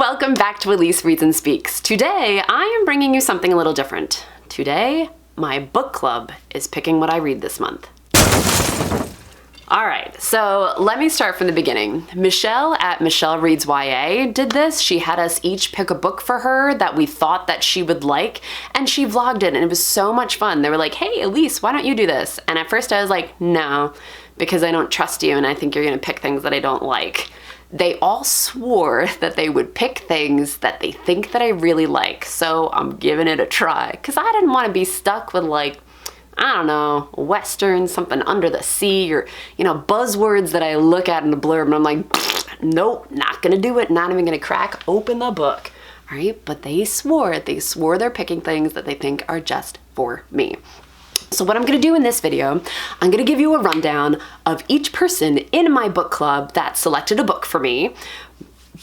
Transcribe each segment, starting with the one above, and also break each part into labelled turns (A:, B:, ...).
A: Welcome back to Elise Reads and Speaks. Today, I am bringing you something a little different. Today, my book club is picking what I read this month. Alright, so let me start from the beginning. Michelle at Michelle Reads YA did this. She had us each pick a book for her that we thought that she would like, and she vlogged it, and it was so much fun. They were like, hey, Elise, why don't you do this? And at first I was like, no, because I don't trust you and I think you're gonna pick things that I don't like. They all swore that they would pick things that they think that I really like, so I'm giving it a try, because I didn't want to be stuck with, like, I don't know, Western, something under the sea, or, you know, buzzwords that I look at in the blurb and I'm like, nope, not gonna do it, not even gonna crack open the book. All right, but they swore they're picking things that they think are just for me. So what I'm gonna do in this video, I'm gonna give you a rundown of each person in my book club that selected a book for me,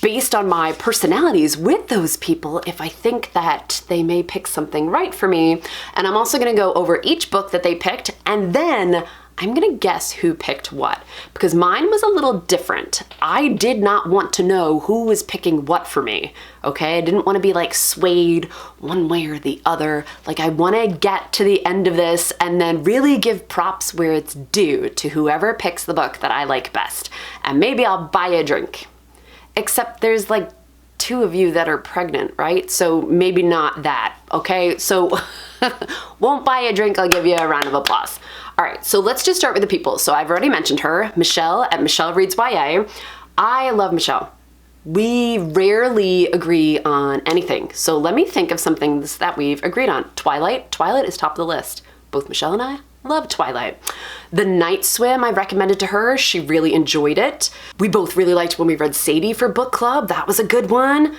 A: based on my personalities with those people, if I think that they may pick something right for me. And I'm also gonna go over each book that they picked, and then I'm gonna guess who picked what, because mine was a little different. I did not want to know who was picking what for me, okay? I didn't want to be like swayed one way or the other. Like, I want to get to the end of this and then really give props where it's due to whoever picks the book that I like best. And maybe I'll buy a drink. Except there's like 2 of you that are pregnant, right? So maybe not that, okay? So won't buy a drink, I'll give you a round of applause. All right, so let's just start with the people. So I've already mentioned her, Michelle at Michelle Reads YA. I love Michelle. We rarely agree on anything. So let me think of some things that we've agreed on. Twilight is top of the list. Both Michelle and I love Twilight. The Night Swim I recommended to her. She really enjoyed it. We both really liked when we read Sadie for book club. That was a good one.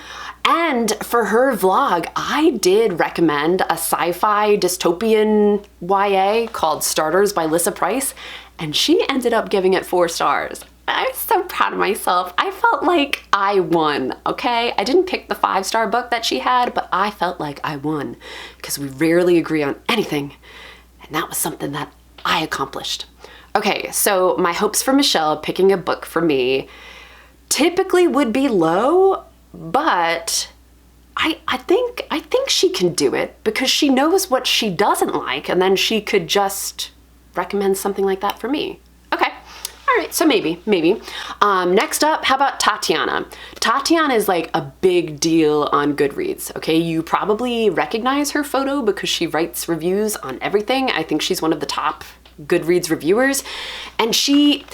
A: And for her vlog, I did recommend a sci-fi dystopian YA called Starters by Lissa Price, and she ended up giving it 4 stars. I'm so proud of myself. I felt like I won, okay? I didn't pick the 5-star book that she had, but I felt like I won, because we rarely agree on anything, and that was something that I accomplished. Okay, so my hopes for Michelle picking a book for me typically would be low, but I think she can do it, because she knows what she doesn't like, and then she could just recommend something like that for me. Okay, all right, so maybe. Next up, how about Tatiana? Tatiana is like a big deal on Goodreads, okay? You probably recognize her photo because she writes reviews on everything. I think she's one of the top Goodreads reviewers, and she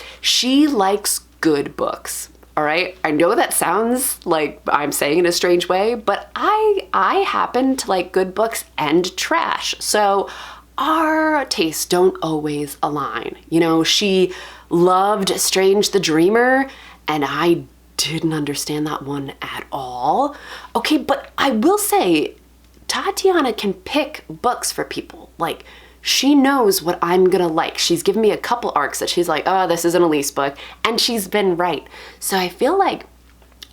A: likes good books. All right, I know that sounds like I'm saying in a strange way, but I happen to like good books and trash. So our tastes don't always align. You know, she loved Strange the Dreamer, and I didn't understand that one at all. Okay, but I will say Tatiana can pick books for people. Like, she knows what I'm gonna like. She's given me a couple arcs that she's like, oh, this is an Elise book, and she's been right. So I feel like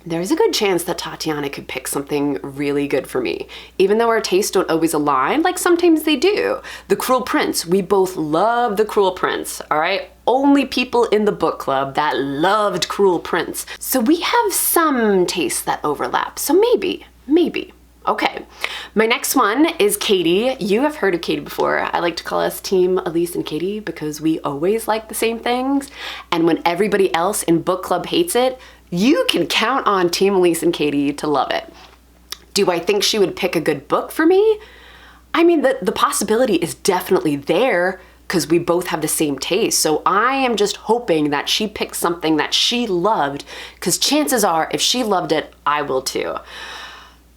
A: there's a good chance that Tatiana could pick something really good for me. Even though our tastes don't always align, like sometimes they do. The Cruel Prince, we both love The Cruel Prince, all right? Only people in the book club that loved Cruel Prince. So we have some tastes that overlap, so maybe. Okay, my next one is Katie. You have heard of Katie before. I like to call us Team Elise and Katie because we always like the same things. And when everybody else in book club hates it, you can count on Team Elise and Katie to love it. Do I think she would pick a good book for me? I mean, the possibility is definitely there because we both have the same taste. So I am just hoping that she picks something that she loved, because chances are if she loved it, I will too.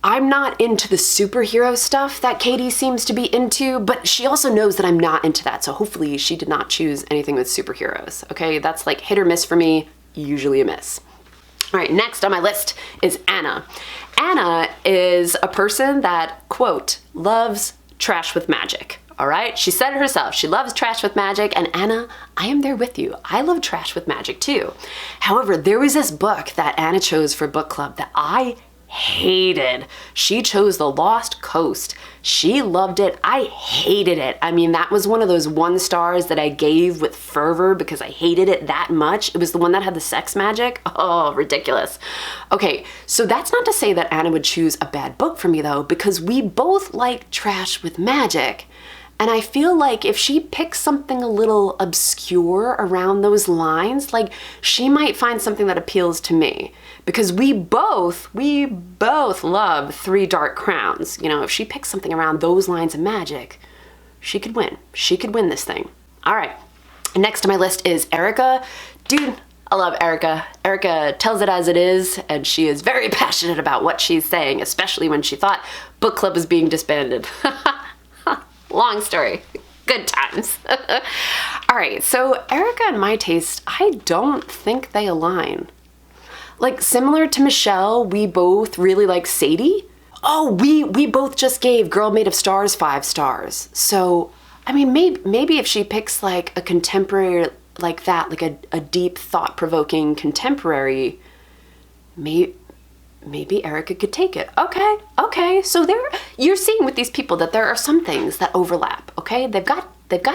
A: I'm not into the superhero stuff that Katie seems to be into, but she also knows that I'm not into that, so hopefully she did not choose anything with superheroes, okay? That's like hit or miss for me, usually a miss. All right, next on my list is Anna. Anna is a person that, quote, loves trash with magic, all right? She said it herself, she loves trash with magic, and Anna, I am there with you. I love trash with magic too. However, there was this book that Anna chose for book club that I hated. She chose The Lost Coast. She loved it. I hated it. I mean, that was one of those 1 stars that I gave with fervor because I hated it that much. It was the one that had the sex magic. Oh, ridiculous. Okay, so that's not to say that Anna would choose a bad book for me though, because we both like trash with magic. And I feel like if she picks something a little obscure around those lines, like she might find something that appeals to me. Because we both love Three Dark Crowns. You know, if she picks something around those lines of magic, she could win. She could win this thing. All right, next on my list is Erica. Dude, I love Erica. Erica tells it as it is, and she is very passionate about what she's saying, especially when she thought book club was being disbanded. Long story. Good times. All right, so Erica and my taste, I don't think they align. Like, similar to Michelle, we both really like Sadie. Oh, we both just gave Girl Made of Stars 5 stars. So, I mean, maybe if she picks like a contemporary like that, like a deep, thought-provoking contemporary, maybe Erica could take it. Okay. So you're seeing with these people that there are some things that overlap, okay? They've got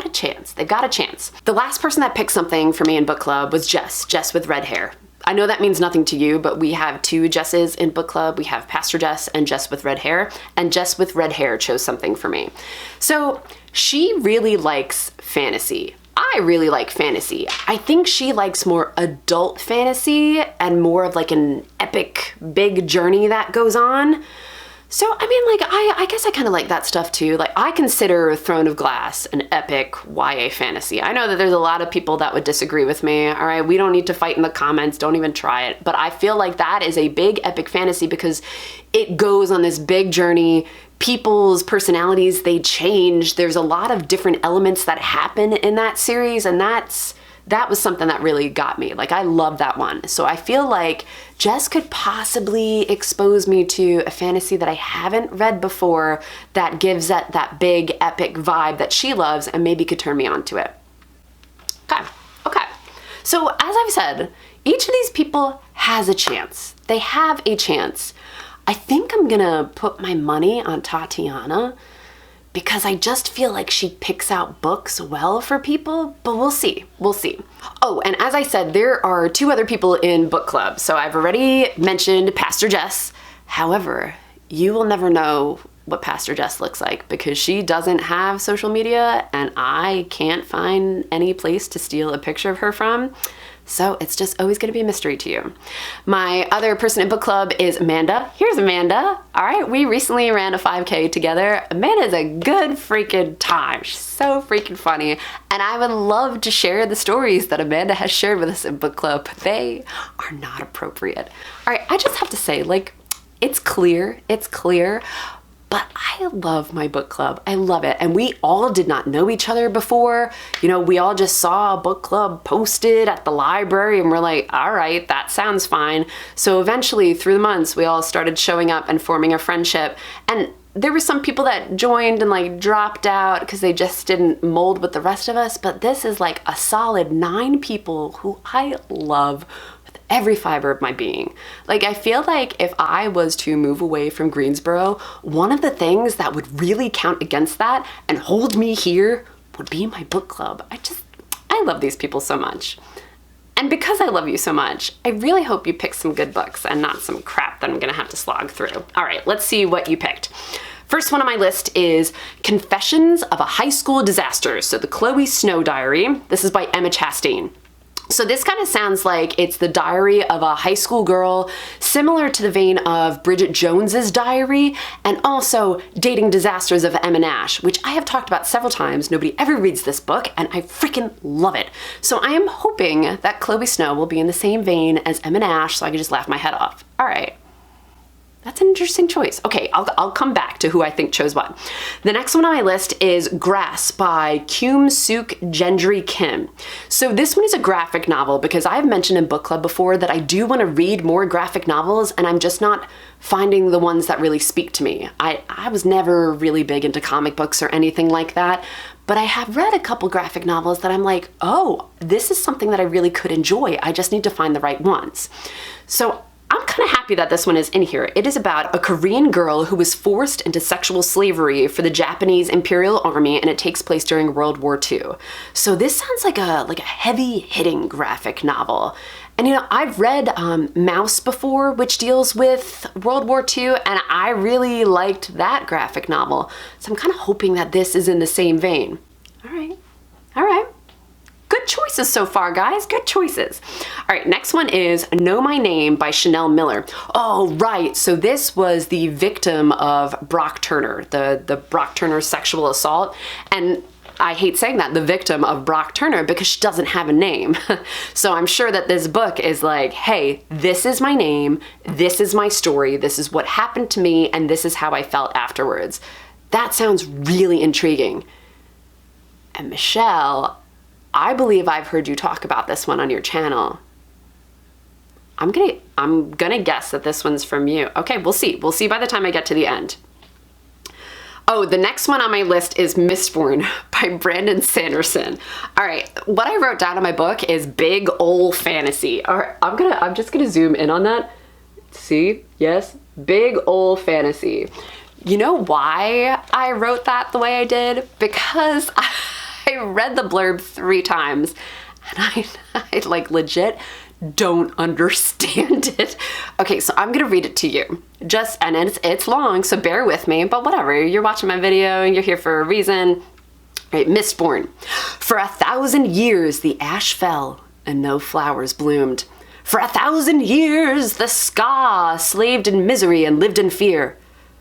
A: a chance. The last person that picked something for me in book club was Jess with red hair. I know that means nothing to you, but we have 2 Jesses in book club. We have Pastor Jess and Jess with red hair, and Jess with red hair chose something for me. So she really likes fantasy. I really like fantasy. I think she likes more adult fantasy and more of like an epic big journey that goes on. So, I mean, like, I guess I kind of like that stuff too. Like, I consider Throne of Glass an epic YA fantasy. I know that there's a lot of people that would disagree with me. All right, we don't need to fight in the comments. Don't even try it. But I feel like that is a big epic fantasy because it goes on this big journey. People's personalities, they change. There's a lot of different elements that happen in that series, and that was something that really got me. Like, I love that one. So I feel like Jess could possibly expose me to a fantasy that I haven't read before that gives that big epic vibe that she loves and maybe could turn me on to it. Okay. So as I've said, each of these people has a chance. They have a chance. I think I'm gonna put my money on Tatiana because I just feel like she picks out books well for people, but we'll see. Oh, and as I said, there are 2 other people in book club. So I've already mentioned Pastor Jess. However, you will never know what Pastor Jess looks like because she doesn't have social media and I can't find any place to steal a picture of her from. So it's just always going to be a mystery to you. My other person in book club is Amanda. Here's Amanda. All right, we recently ran a 5K together. Amanda's a good freaking time. She's so freaking funny. And I would love to share the stories that Amanda has shared with us in book club, but they are not appropriate. All right, I just have to say, like, it's clear. But I love my book club. I love it. And we all did not know each other before. You know, we all just saw a book club posted at the library and we're like, all right, that sounds fine. So eventually through the months, we all started showing up and forming a friendship. And there were some people that joined and like dropped out because they just didn't mold with the rest of us. But this is like a solid 9 people who I love every fiber of my being. Like, I feel like if I was to move away from Greensboro, one of the things that would really count against that and hold me here would be my book club. I love these people so much. And because I love you so much, I really hope you pick some good books and not some crap that I'm gonna have to slog through. All right, let's see what you picked. First one on my list is Confessions of a High School Disaster. So the Chloe Snow Diary. This is by Emma Chastain. So this kind of sounds like it's the diary of a high school girl, similar to the vein of Bridget Jones's diary, and also Dating Disasters of Emma Nash, which I have talked about several times. Nobody ever reads this book, and I freaking love it. So I am hoping that Chloe Snow will be in the same vein as Emma Nash, so I can just laugh my head off. All right. That's an interesting choice. Okay, I'll come back to who I think chose what. The next one on my list is Grass by Kyum Suk Gendry Kim. So this one is a graphic novel because I've mentioned in book club before that I do want to read more graphic novels and I'm just not finding the ones that really speak to me. I was never really big into comic books or anything like that, but I have read a couple graphic novels that I'm like, oh, this is something that I really could enjoy. I just need to find the right ones. So I'm kind of happy that this one is in here. It is about a Korean girl who was forced into sexual slavery for the Japanese Imperial Army, and it takes place during World War II. So this sounds like a heavy-hitting graphic novel. And you know, I've read Mouse before, which deals with World War II, and I really liked that graphic novel. So I'm kind of hoping that this is in the same vein. All right. Good choices so far, guys. Good choices. All right, next one is Know My Name by Chanel Miller. Oh, right. So this was the victim of Brock Turner, the Brock Turner sexual assault. And I hate saying that, the victim of Brock Turner, because she doesn't have a name. So I'm sure that this book is like, hey, this is my name, this is my story, this is what happened to me, and this is how I felt afterwards. That sounds really intriguing. And Michelle, I believe I've heard you talk about this one on your channel. I'm gonna guess that this one's from you. Okay, we'll see. We'll see by the time I get to the end. Oh, the next one on my list is Mistborn by Brandon Sanderson. All right, what I wrote down in my book is big ol' fantasy. All right, I'm just gonna zoom in on that. See, yes, big ol' fantasy. You know why I wrote that the way I did? Because I read the blurb 3 times and I like legit don't understand it. Okay, so I'm gonna read it to you. And it's long, so bear with me, but whatever. You're watching my video and you're here for a reason. Right, Mistborn. For 1,000 years the ash fell and no flowers bloomed. For 1,000 years the Ska slaved in misery and lived in fear.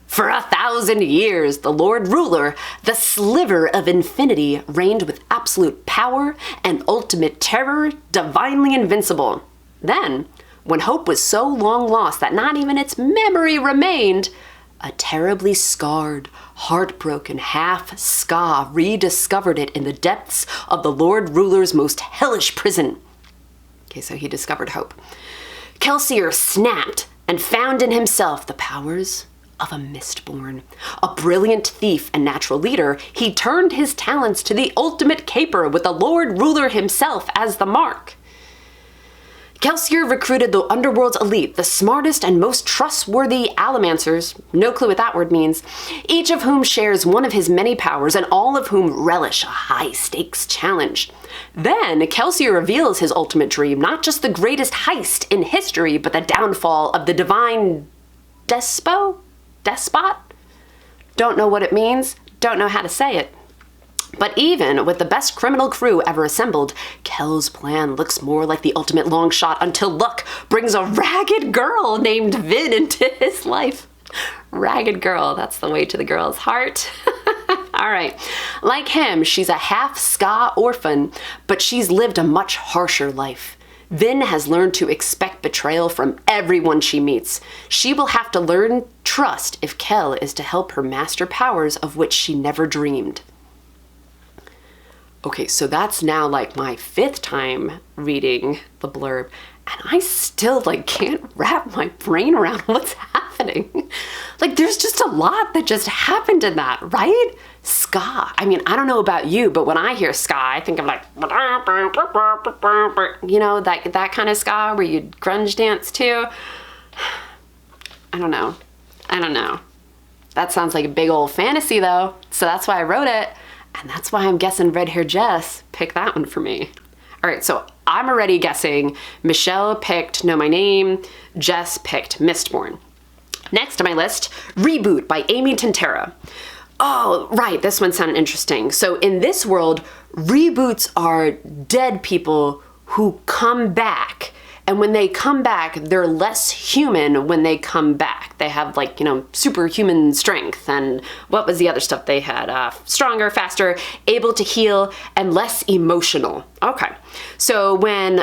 A: For 1,000 years, the Lord Ruler, the sliver of infinity, reigned with absolute power and ultimate terror, divinely invincible. Then, when hope was so long lost that not even its memory remained, a terribly scarred, heartbroken half-Ska rediscovered it in the depths of the Lord Ruler's most hellish prison. Okay, so he discovered hope. Kelsier snapped and found in himself the powers of a Mistborn. A brilliant thief and natural leader, he turned his talents to the ultimate caper with the Lord Ruler himself as the mark. Kelsier recruited the underworld's elite, the smartest and most trustworthy Allomancers, no clue what that word means, each of whom shares one of his many powers and all of whom relish a high-stakes challenge. Then, Kelsier reveals his ultimate dream, not just the greatest heist in history, but the downfall of the divine despot? Don't know what it means, don't know how to say it. But even with the best criminal crew ever assembled, Kel's plan looks more like the ultimate long shot until luck brings a ragged girl named Vin into his life. Ragged girl, that's the way to the girl's heart. All right, like him, she's a half-Ska orphan, but she's lived a much harsher life. Vin has learned to expect betrayal from everyone she meets. She will have to learn trust if Kel is to help her master powers of which she never dreamed. Okay, so that's now like my 5th time reading the blurb, and I still like can't wrap my brain around what's happening. Like there's just a lot that just happened in that, right? Ska. I mean, I don't know about you, but when I hear ska, I think of like, you know, that kind of ska where you grunge dance to. I don't know. That sounds like a big old fantasy though, so that's why I wrote it. And that's why I'm guessing Red Hair Jess picked that one for me. All right, so I'm already guessing Michelle picked Know My Name, Jess picked Mistborn. Next on my list, Reboot by Amy Tintera. Oh, right, this one sounded interesting. So in this world, reboots are dead people who come back. And when they come back, they're less human when they come back. They have like, you know, superhuman strength and what was the other stuff they had? Stronger, faster, able to heal, and less emotional. Okay, so when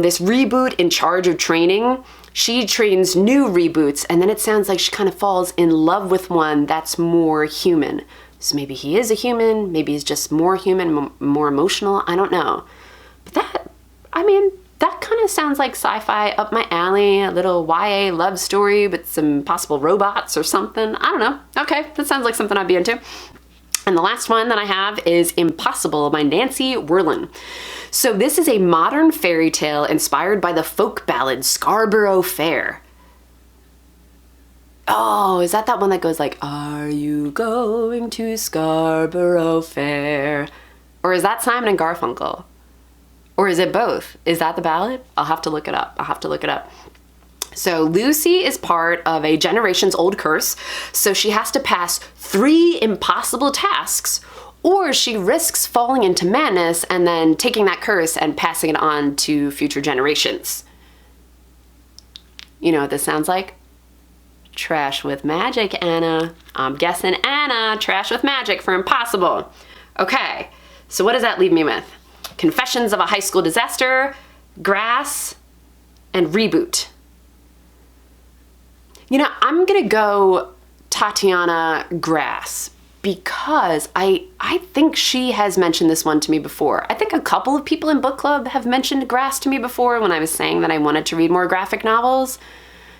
A: this reboot in charge of training, she trains new reboots, and then it sounds like she kind of falls in love with one that's more human. So maybe he is a human, maybe he's just more human, more emotional, I don't know. But that kind of sounds like sci-fi up my alley, a little YA love story with some possible robots or something. I don't know. Okay, that sounds like something I'd be into. And the last one that I have is Impossible by Nancy Werlin. So this is a modern fairy tale inspired by the folk ballad Scarborough Fair. Oh, is that one that goes like, are you going to Scarborough Fair? Or is that Simon and Garfunkel? Or is it both? Is that the ballad? I'll have to look it up. So Lucy is part of a generations old curse, so she has to pass 3 impossible tasks, or she risks falling into madness and then taking that curse and passing it on to future generations. You know what this sounds like? Trash with magic, Anna. I'm guessing Anna, trash with magic for impossible. Okay, so what does that leave me with? Confessions of a High School Disaster, Grass, and Reboot. You know, I'm gonna go Tatiana Grass because I think she has mentioned this one to me before. I think a couple of people in book club have mentioned Grass to me before when I was saying that I wanted to read more graphic novels.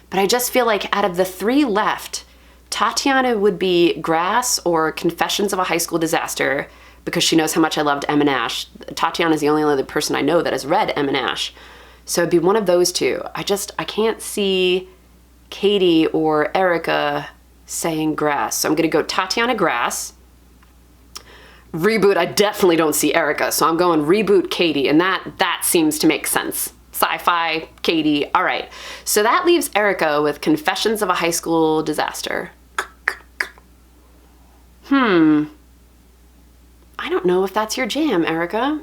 A: But I just feel like out of the 3 left, Tatiana would be Grass or Confessions of a High School Disaster because she knows how much I loved Em and Ash. Tatiana's the only other person I know that has read Em and Ash. So it'd be one of those 2. I can't see Katie or Erica saying Grass. So I'm gonna go Tatiana Grass. Reboot, I definitely don't see Erica, so I'm going Reboot Katie, and that seems to make sense. Sci-fi, Katie, all right. So that leaves Erica with Confessions of a High School Disaster. I don't know if that's your jam, Erica.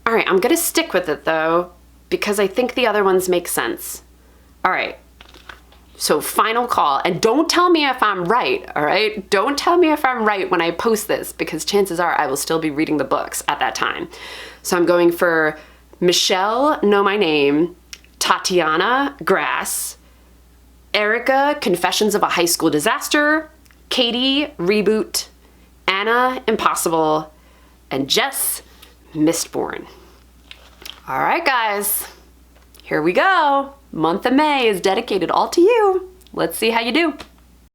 A: All right, I'm gonna stick with it though, because I think the other ones make sense. All right, so final call, and don't tell me if I'm right, all right? Don't tell me if I'm right when I post this, because chances are I will still be reading the books at that time. So I'm going for Michelle, Know My Name, Tatiana, Grass, Erica, Confessions of a High School Disaster, Katie, Reboot, Anna, Impossible, and Jess, Mistborn. All right, guys, here we go. Month of May is dedicated all to you. Let's see how you do.